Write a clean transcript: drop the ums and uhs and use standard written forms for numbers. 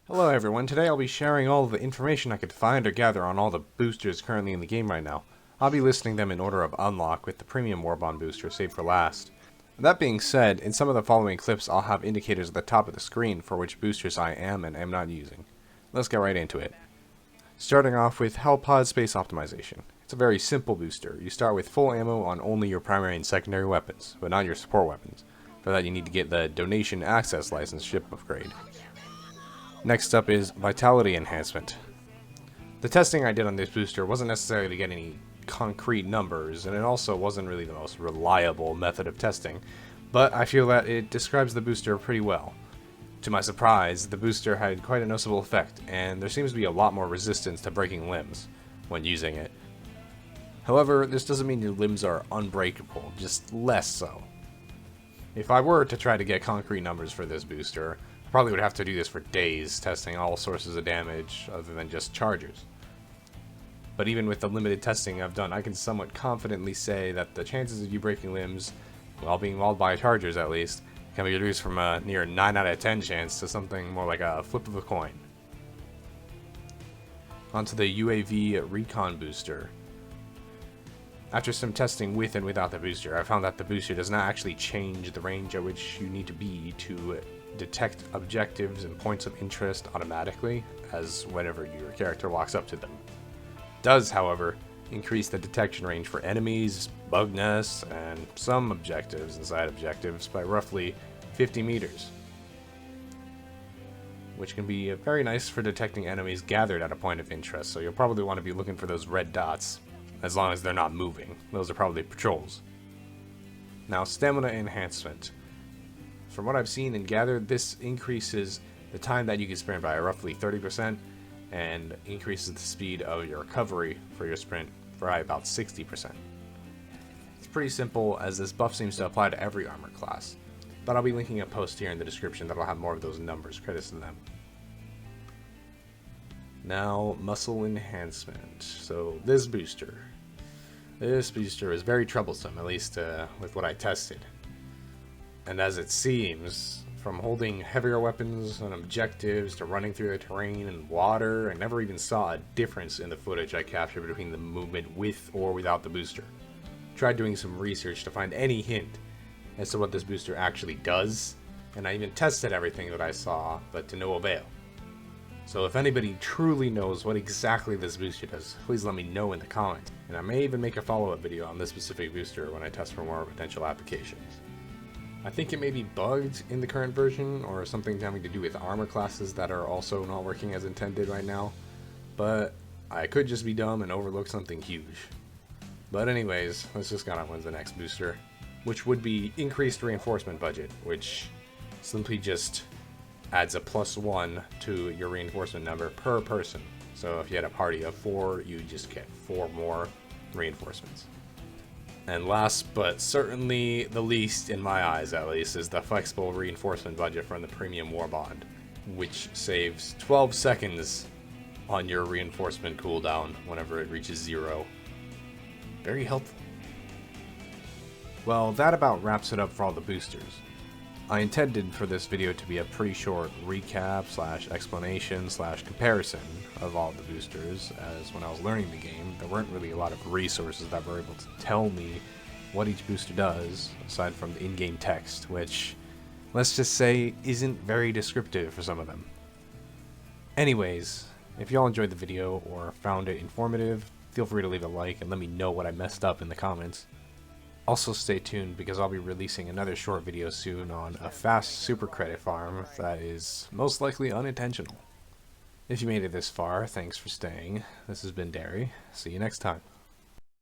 Hello everyone, today I'll be sharing all of the information I could find or gather on all the boosters currently in the game right now. I'll be listing them in order of unlock, with the premium Warbond booster saved for last. That being said, in some of the following clips I'll have indicators at the top of the screen for which boosters I am and am not using. Let's get right into it. Starting off with Hellpod Space Optimization. It's a very simple booster. You start with full ammo on only your primary and secondary weapons, but not your support weapons. For that you need to get the Donation Access License ship upgrade. Next up is Vitality Enhancement. The testing I did on this booster wasn't necessarily to get any concrete numbers, and it also wasn't really the most reliable method of testing, but I feel that it describes the booster pretty well. To my surprise, the booster had quite a noticeable effect, and there seems to be a lot more resistance to breaking limbs when using it. However, this doesn't mean your limbs are unbreakable, just less so. If I were to try to get concrete numbers for this booster, probably would have to do this for days, testing all sources of damage other than just chargers. But even with the limited testing I've done, I can somewhat confidently say that the chances of you breaking limbs, while being mauled by chargers at least, can be reduced from a near 9 out of 10 chance to something more like a flip of a coin. Onto the UAV Recon Booster. After some testing with and without the booster, I found that the booster does not actually change the range at which you need to be to detect objectives and points of interest automatically, as whenever your character walks up to them. It does, however, increase the detection range for enemies, bug nests, and some objectives and side objectives by roughly 50 meters, which can be very nice for detecting enemies gathered at a point of interest, so you'll probably want to be looking for those red dots, as long as they're not moving. Those are probably patrols. Now, Stamina Enhancement. From what I've seen and gathered, this increases the time that you can sprint by roughly 30% and increases the speed of your recovery for your sprint by about 60%. It's pretty simple, as this buff seems to apply to every armor class, but I'll be linking a post here in the description that'll have more of those numbers, credits to them. Now, Muscle Enhancement. So this booster is very troublesome, at least with what I tested. And as it seems, from holding heavier weapons on objectives to running through the terrain and water, I never even saw a difference in the footage I captured between the movement with or without the booster. Tried doing some research to find any hint as to what this booster actually does, and I even tested everything that I saw, but to no avail. So if anybody truly knows what exactly this booster does, please let me know in the comments, and I may even make a follow-up video on this specific booster when I test for more potential applications. I think it may be bugged in the current version, or something having to do with armor classes that are also not working as intended right now, but I could just be dumb and overlook something huge. But anyways, let's just get on with the next booster, which would be increased reinforcement budget, which simply just adds a +1 to your reinforcement number per person. So if you had a party of 4, you just get 4 more reinforcements. And last but certainly the least, in my eyes at least, is the flexible reinforcement budget from the premium Warbond, which saves 12 seconds on your reinforcement cooldown whenever it reaches 0. Very helpful. Well, that about wraps it up for all the boosters. I intended for this video to be a pretty short recap / explanation / comparison of all the boosters, as when I was learning the game, there weren't really a lot of resources that were able to tell me what each booster does, aside from the in-game text, which, let's just say, isn't very descriptive for some of them. Anyways, if y'all enjoyed the video or found it informative, feel free to leave a like and let me know what I messed up in the comments. Also stay tuned, because I'll be releasing another short video soon on a fast super credit farm that is most likely unintentional. If you made it this far, thanks for staying. This has been Dari. See you next time.